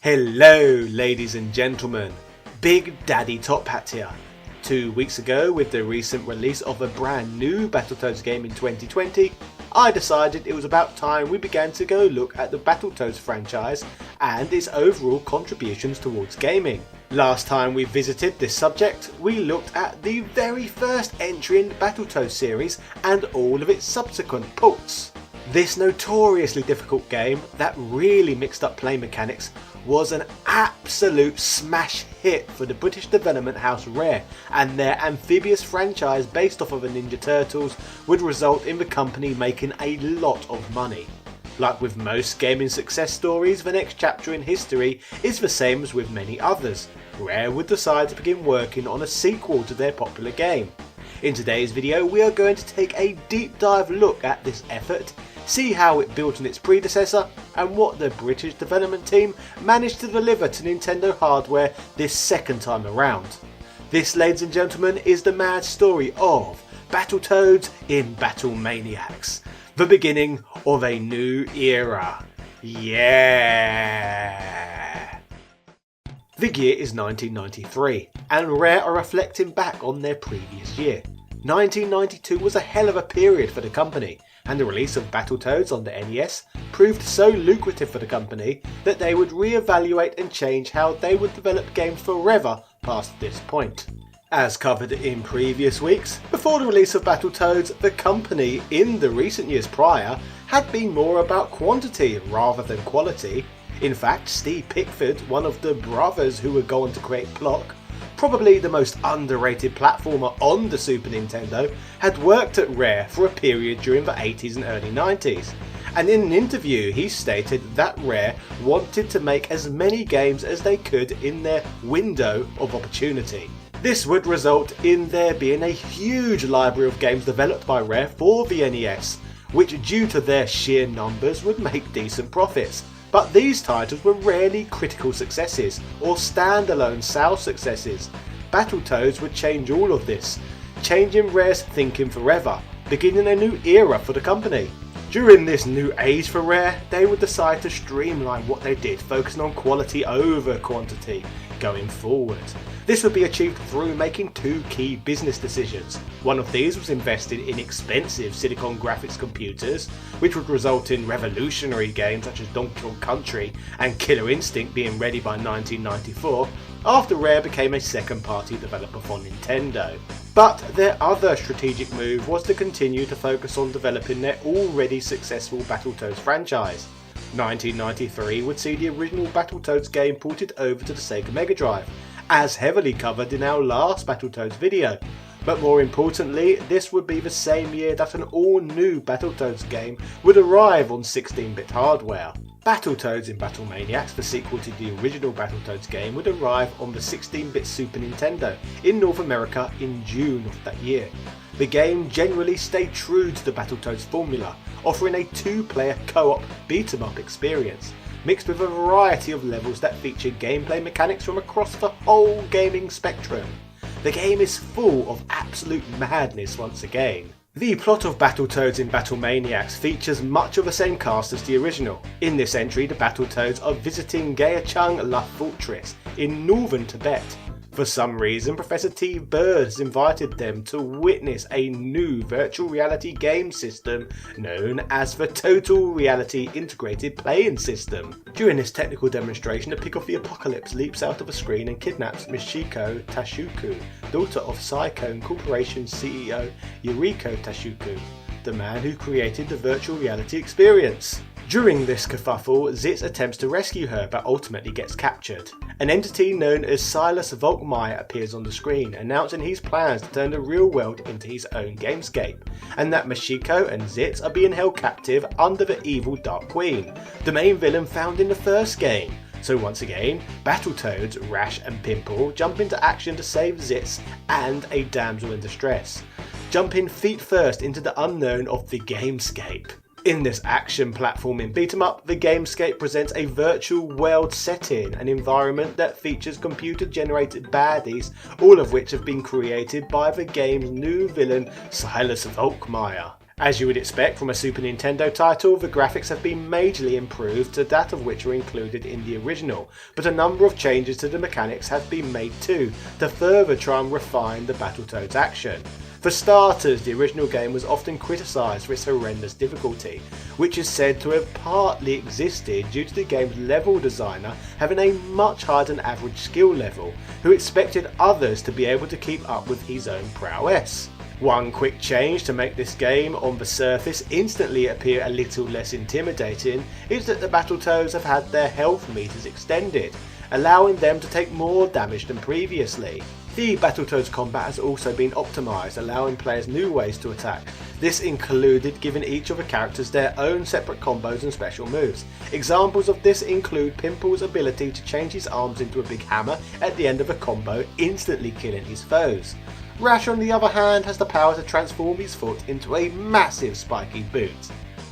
Hello ladies and gentlemen, Big Daddy Top Hat here. 2 weeks ago, with the recent release of a brand new Battletoads game in 2020, I decided it was about time we began to go look at the Battletoads franchise and its overall contributions towards gaming. Last time we visited this subject, we looked at the very first entry in the Battletoads series and all of its subsequent ports. This notoriously difficult game that really mixed up play mechanics was an absolute smash hit for the British development house Rare, and their amphibious franchise based off of the Ninja Turtles would result in the company making a lot of money. Like with most gaming success stories, the next chapter in history is the same as with many others. Rare would decide to begin working on a sequel to their popular game. In today's video we are going to take a deep dive look at this effort, see how it built on its predecessor, and what the British development team managed to deliver to Nintendo hardware this second time around. This, ladies and gentlemen, is the mad story of Battletoads in Battlemaniacs, the beginning of a new era. Yeah! The year is 1993, and Rare are reflecting back on their previous year. 1992 was a hell of a period for the company, and the release of Battletoads on the NES proved so lucrative for the company that they would re-evaluate and change how they would develop games forever past this point. As covered in previous weeks, before the release of Battletoads, the company in the recent years prior had been more about quantity rather than quality. In fact, Steve Pickford, one of the brothers who would go on to create Block, probably the most underrated platformer on the Super Nintendo, had worked at Rare for a period during the 80s and early 90s. And in an interview he stated that Rare wanted to make as many games as they could in their window of opportunity. This would result in there being a huge library of games developed by Rare for the NES, which due to their sheer numbers would make decent profits. But these titles were rarely critical successes or standalone sales successes. Battletoads would change all of this, changing Rare's thinking forever, beginning a new era for the company. During this new age for Rare, they would decide to streamline what they did, focusing on quality over quantity going forward. This would be achieved through making two key business decisions. One of these was invested in expensive Silicon graphics computers, which would result in revolutionary games such as Donkey Kong Country and Killer Instinct being ready by 1994, after Rare became a second-party developer for Nintendo. But their other strategic move was to continue to focus on developing their already successful Battletoads franchise. 1993 would see the original Battletoads game ported over to the Sega Mega Drive, as heavily covered in our last Battletoads video. But more importantly, this would be the same year that an all-new Battletoads game would arrive on 16-bit hardware. Battletoads in Battlemaniacs, the sequel to the original Battletoads game, would arrive on the 16-bit Super Nintendo in North America in June of that year. The game generally stayed true to the Battletoads formula, offering a two-player co-op beat-em-up experience, mixed with a variety of levels that feature gameplay mechanics from across the whole gaming spectrum. The game is full of absolute madness once again. The plot of Battletoads in Battlemaniacs features much of the same cast as the original. In this entry, the Battletoads are visiting Gyeochang La Fortress in northern Tibet. For some reason, Professor T. Bird has invited them to witness a new virtual reality game system known as the Total Reality Integrated Playing System. During this technical demonstration, a pig of the apocalypse leaps out of a screen and kidnaps Michiko Tashuku, daughter of Psychone Corporation CEO Yuriko Tashuku, the man who created the virtual reality experience. During this kerfuffle, Zitz attempts to rescue her but ultimately gets captured. An entity known as Silas Volkmeyer appears on the screen, announcing his plans to turn the real world into his own gamescape, and that Michiko and Zitz are being held captive under the evil Dark Queen, the main villain found in the first game. So once again, Battletoads, Rash and Pimple jump into action to save Zitz and a damsel in distress, jumping feet first into the unknown of the gamescape. In this action platforming beat-em-up, the Gamescape presents a virtual world setting, an environment that features computer-generated baddies, all of which have been created by the game's new villain, Silas Volkmeyer. As you would expect from a Super Nintendo title, the graphics have been majorly improved to that of which were included in the original, but a number of changes to the mechanics have been made too, to further try and refine the Battletoads action. For starters, the original game was often criticised for its horrendous difficulty, which is said to have partly existed due to the game's level designer having a much higher than average skill level, who expected others to be able to keep up with his own prowess. One quick change to make this game on the surface instantly appear a little less intimidating is that the Battletoads have had their health meters extended, allowing them to take more damage than previously. The Battletoads combat has also been optimised, allowing players new ways to attack. This included giving each of the characters their own separate combos and special moves. Examples of this include Pimple's ability to change his arms into a big hammer at the end of a combo, instantly killing his foes. Rash, on the other hand, has the power to transform his foot into a massive spiky boot.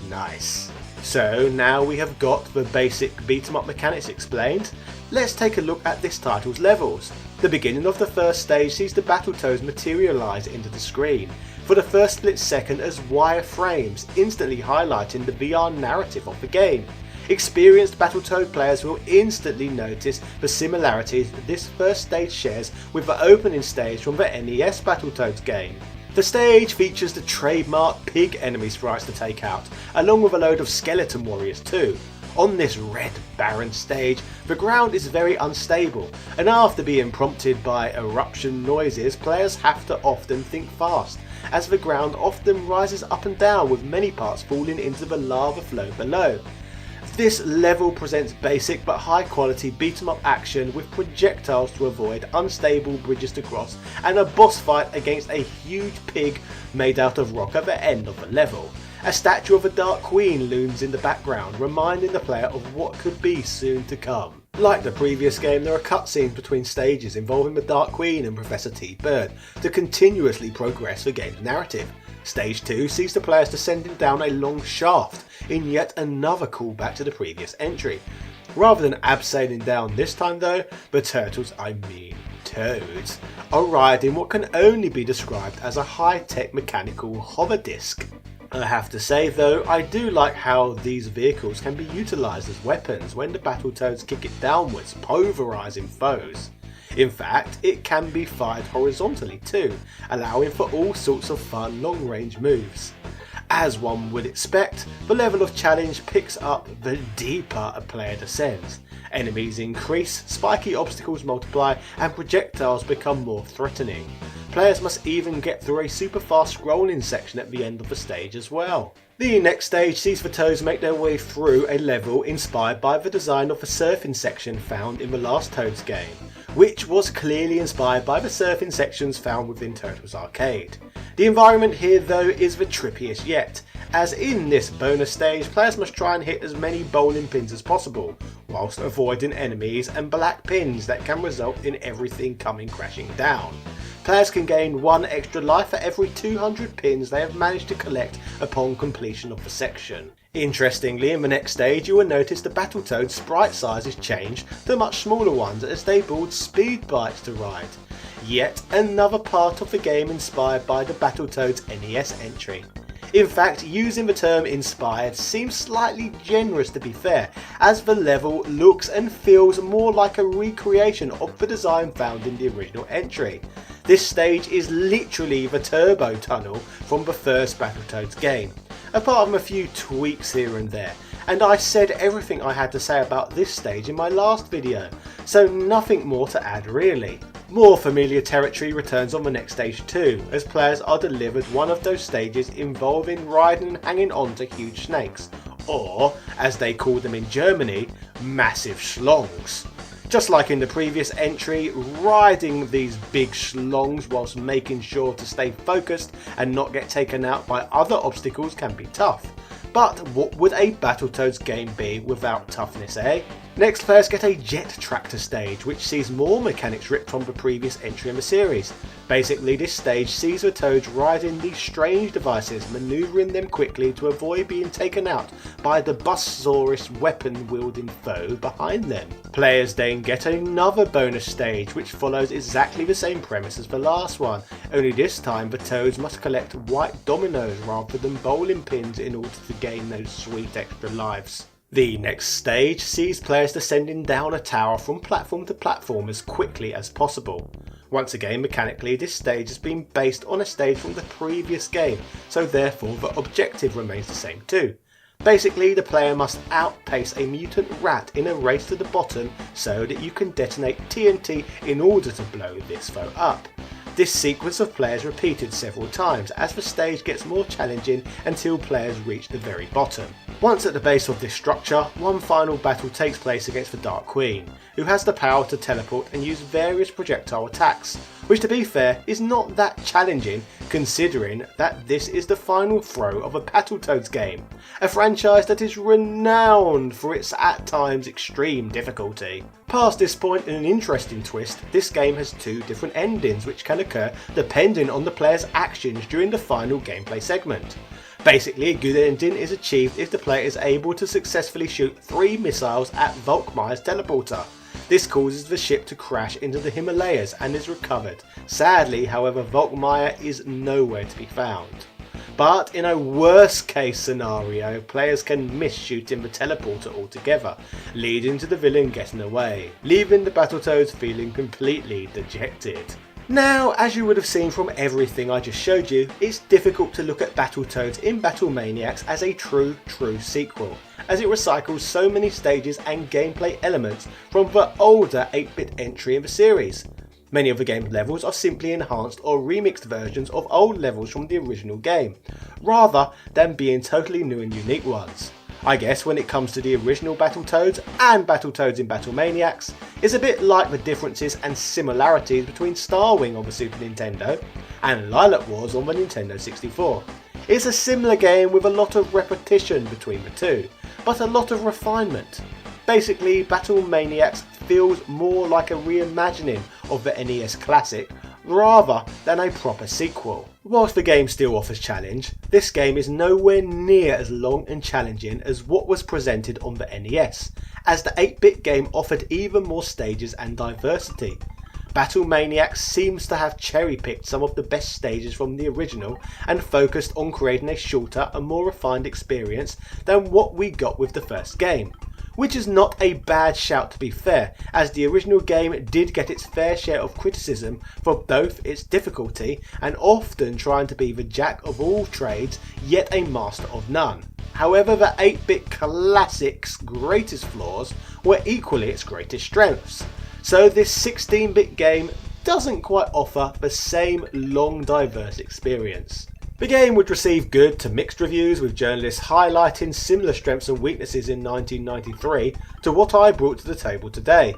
Nice. So now we have got the basic beat 'em up mechanics explained, let's take a look at this title's levels. The beginning of the first stage sees the Battletoads materialise into the screen, for the first split second as wireframes, instantly highlighting the VR narrative of the game. Experienced Battletoad players will instantly notice the similarities this first stage shares with the opening stage from the NES Battletoads game. The stage features the trademark pig enemy sprites to take out, along with a load of skeleton warriors too. On this red barren stage, the ground is very unstable, and after being prompted by eruption noises, players have to often think fast, as the ground often rises up and down with many parts falling into the lava flow below. This level presents basic but high quality beat 'em up action with projectiles to avoid, unstable bridges to cross, and a boss fight against a huge pig made out of rock at the end of the level. A statue of a Dark Queen looms in the background, reminding the player of what could be soon to come. Like the previous game, there are cutscenes between stages involving the Dark Queen and Professor T. Bird to continuously progress the game's narrative. Stage 2 sees the players descending down a long shaft, in yet another callback to the previous entry. Rather than abseiling down this time though, the turtles, toads, are riding what can only be described as a high-tech mechanical hover disc. I have to say though, I do like how these vehicles can be utilised as weapons when the Battletoads kick it downwards, pulverising foes. In fact, it can be fired horizontally too, allowing for all sorts of fun long-range moves. As one would expect, the level of challenge picks up the deeper a player descends. Enemies increase, spiky obstacles multiply, and projectiles become more threatening. Players must even get through a super fast scrolling section at the end of the stage as well. The next stage sees the Toads make their way through a level inspired by the design of the surfing section found in the last Toads game, which was clearly inspired by the surfing sections found within Turtles Arcade. The environment here though is the trippiest yet, as in this bonus stage players must try and hit as many bowling pins as possible, whilst avoiding enemies and black pins that can result in everything coming crashing down. Players can gain 1 extra life for every 200 pins they have managed to collect upon completion of the section. Interestingly, in the next stage you will notice the Battletoads sprite sizes change to much smaller ones as they build speed bikes to ride. Yet another part of the game inspired by the Battletoads NES entry. In fact, using the term inspired seems slightly generous to be fair, as the level looks and feels more like a recreation of the design found in the original entry. This stage is literally the turbo tunnel from the first Battletoads game, apart from a few tweaks here and there, and I said everything I had to say about this stage in my last video, so nothing more to add really. More familiar territory returns on the next stage too, as players are delivered one of those stages involving riding and hanging on to huge snakes, or, as they call them in Germany, massive schlongs. Just like in the previous entry, riding these big schlongs whilst making sure to stay focused and not get taken out by other obstacles can be tough. But what would a Battletoads game be without toughness, eh? Next, players get a jet tractor stage, which sees more mechanics ripped from the previous entry in the series. Basically, this stage sees the Toads riding these strange devices, manoeuvring them quickly to avoid being taken out by the Buzzsaurus weapon-wielding foe behind them. Players then get another bonus stage, which follows exactly the same premise as the last one, only this time the Toads must collect white dominoes rather than bowling pins in order to gain those sweet extra lives. The next stage sees players descending down a tower from platform to platform as quickly as possible. Once again, mechanically, this stage has been based on a stage from the previous game, so therefore the objective remains the same too. Basically, the player must outpace a mutant rat in a race to the bottom so that you can detonate TNT in order to blow this foe up. This sequence of players repeated several times as the stage gets more challenging until players reach the very bottom. Once at the base of this structure, one final battle takes place against the Dark Queen, who has the power to teleport and use various projectile attacks, which to be fair is not that challenging considering that this is the final throw of a Battletoads game, a franchise that is renowned for its at times extreme difficulty. Past this point, in an interesting twist, this game has two different endings which can occur depending on the player's actions during the final gameplay segment. Basically, a good ending is achieved if the player is able to successfully shoot 3 missiles at Volkmaier's teleporter. This causes the ship to crash into the Himalayas and is recovered. Sadly, however, Volkmaier is nowhere to be found. But in a worst case scenario, players can miss shooting the teleporter altogether, leading to the villain getting away, leaving the Battletoads feeling completely dejected. Now, as you would have seen from everything I just showed you, it's difficult to look at Battletoads in Battlemaniacs as a true sequel, as it recycles so many stages and gameplay elements from the older 8-bit entry in the series. Many of the game's levels are simply enhanced or remixed versions of old levels from the original game, rather than being totally new and unique ones. I guess when it comes to the original Battletoads and Battletoads in Battlemaniacs, it's a bit like the differences and similarities between Starwing on the Super Nintendo and Lilac Wars on the Nintendo 64. It's a similar game with a lot of repetition between the two, but a lot of refinement. Basically, Battlemaniacs feels more like a reimagining of the NES classic rather than a proper sequel. Whilst the game still offers challenge, this game is nowhere near as long and challenging as what was presented on the NES, as the 8-bit game offered even more stages and diversity. Battlemaniacs seems to have cherry-picked some of the best stages from the original and focused on creating a shorter and more refined experience than what we got with the first game. Which is not a bad shout to be fair, as the original game did get its fair share of criticism for both its difficulty and often trying to be the jack of all trades yet a master of none. However, the 8-bit classic's greatest flaws were equally its greatest strengths, so this 16-bit game doesn't quite offer the same long diverse experience. The game would receive good to mixed reviews, with journalists highlighting similar strengths and weaknesses in 1993 to what I brought to the table today.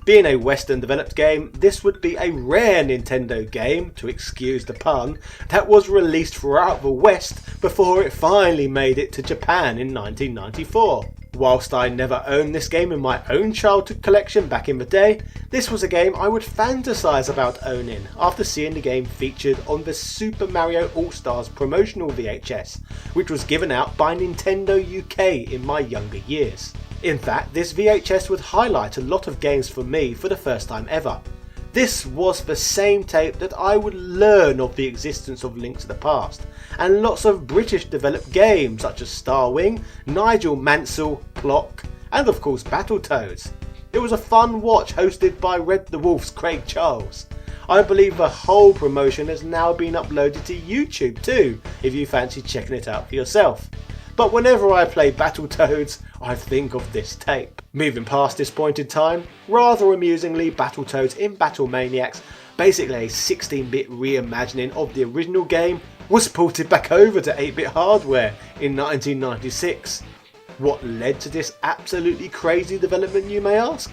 Being a Western developed game, this would be a rare Nintendo game, to excuse the pun, that was released throughout the West before it finally made it to Japan in 1994. Whilst I never owned this game in my own childhood collection back in the day, this was a game I would fantasize about owning after seeing the game featured on the Super Mario All-Stars promotional VHS, which was given out by Nintendo UK in my younger years. In fact, this VHS would highlight a lot of games for me for the first time ever. This was the same tape that I would learn of the existence of Link to the Past, and lots of British developed games such as Starwing, Nigel Mansell, Plock, and of course Battletoads. It was a fun watch hosted by Red the Wolf's Craig Charles. I believe the whole promotion has now been uploaded to YouTube too, if you fancy checking it out for yourself. But whenever I play Battletoads, I think of this tape. Moving past this point in time, rather amusingly, Battletoads in Battlemaniacs, basically a 16-bit reimagining of the original game, was ported back over to 8-bit hardware in 1996. What led to this absolutely crazy development, you may ask?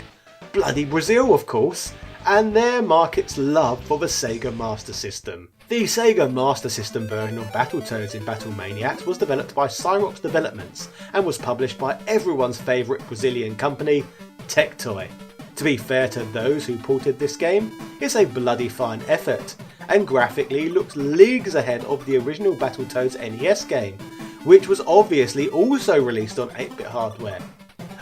Bloody Brazil, of course, and their market's love for the Sega Master System. The Sega Master System version of Battletoads in Battlemaniacs was developed by Cyrox Developments and was published by everyone's favourite Brazilian company, Tectoy. To be fair to those who ported this game, it's a bloody fine effort, and graphically looks leagues ahead of the original Battletoads NES game, which was obviously also released on 8-bit hardware.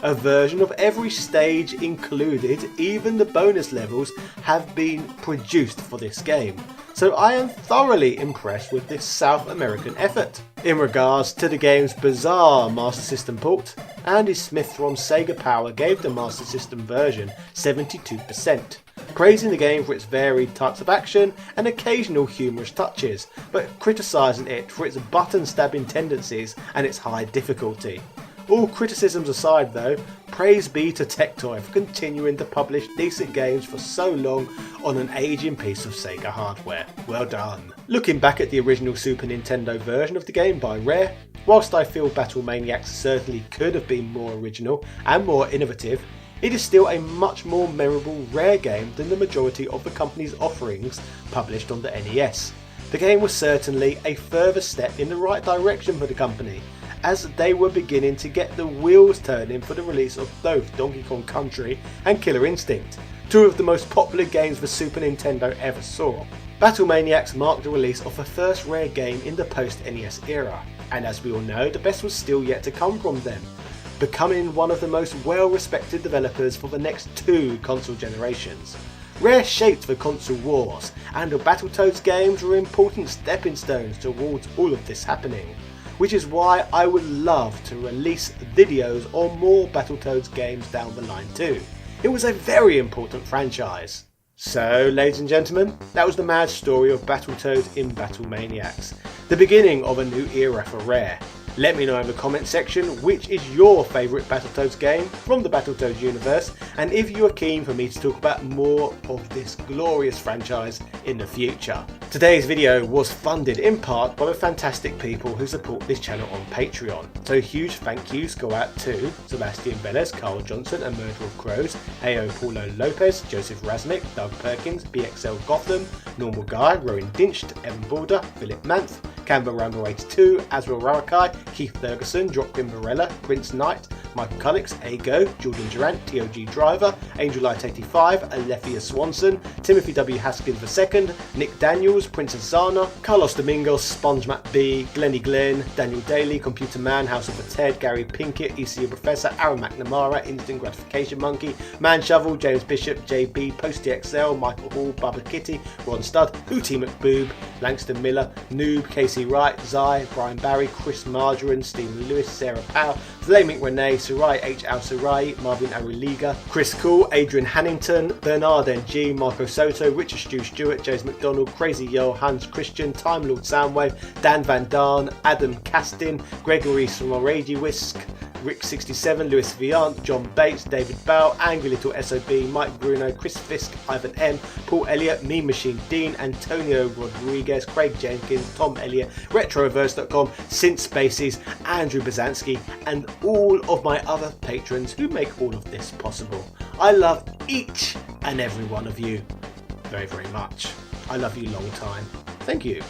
A version of every stage included, even the bonus levels, have been produced for this game, so I am thoroughly impressed with this South American effort. In regards to the game's bizarre Master System port, Andy Smith from Sega Power gave the Master System version 72%, praising the game for its varied types of action and occasional humorous touches, but criticising it for its button stabbing tendencies and its high difficulty. All criticisms aside though, praise be to Tectoy for continuing to publish decent games for so long on an aging piece of Sega hardware. Well done. Looking back at the original Super Nintendo version of the game by Rare, whilst I feel Battlemaniacs certainly could have been more original and more innovative, it is still a much more memorable Rare game than the majority of the company's offerings published on the NES. The game was certainly a further step in the right direction for the company, as they were beginning to get the wheels turning for the release of both Donkey Kong Country and Killer Instinct, two of the most popular games the Super Nintendo ever saw. Battlemaniacs marked the release of the first Rare game in the post-NES era, and as we all know, the best was still yet to come from them, becoming one of the most well-respected developers for the next two console generations. Rare shaped the console wars, and the Battletoads games were important stepping stones towards all of this happening, which is why I would love to release videos on more Battletoads games down the line too. It was a very important franchise. So, ladies and gentlemen, that was the mad story of Battletoads in Battlemaniacs, the beginning of a new era for Rare. Let me know in the comment section which is your favourite Battletoads game from the Battletoads universe, and if you are keen for me to talk about more of this glorious franchise in the future. Today's video was funded in part by the fantastic people who support this channel on Patreon, so huge thank yous go out to Sebastian Velez, Carl Johnson, A Murder of Crows, Ao Paulo Lopez, Joseph Raznick, Doug Perkins, BXL Gotham, Normal Guy, Rowan Dinched, Evan Balder, Philip Manth, Canva Rambo 82, Azrael Rarakai, Keith Ferguson, Dropkin Morella, Prince Knight, Michael Cullix, Ago, Jordan Durant, TOG Driver, Angel Light 85, Alethea Swanson, Timothy W. Haskins II, Nick Daniels, Princess Zana, Carlos Domingos, SpongeMat B, Glenny Glenn, Daniel Daly, Computer Man, House of the Ted, Gary Pinkett, ECU Professor, Aaron McNamara, Instant Gratification Monkey, Man Shovel, James Bishop, JB, Posty XL, Michael Hall, Bubba Kitty, Ron Studd, Hootie McBoob, Langston Miller, Noob, Casey Wright, Zai, Brian Barry, Chris Margarine, Stephen Lewis, Sarah Powell, Vladimir Renee, Sarai H. Al Sarai, Marvin Ariliga, Chris Cool, Adrian Hannington, Bernard N.G., Marco Soto, Richard Stu Stewart, James McDonald, Crazy Yo, Hans Christian, Time Lord Soundwave, Dan Van Daan, Adam Castin, Gregory Smorady Whisk, Rick 67, Lewis Viant, John Bates, David Bell, Angry Little SOB, Mike Bruno, Chris Fisk, Ivan M, Paul Elliott, Mean Machine Dean, Antonio Rodriguez, Craig Jenkins, Tom Elliott, Retroverse.com, Synth Spaces, Andrew Bazansky, and all of my other patrons who make all of this possible. I love each and every one of you very, very much. I love you long time. Thank you.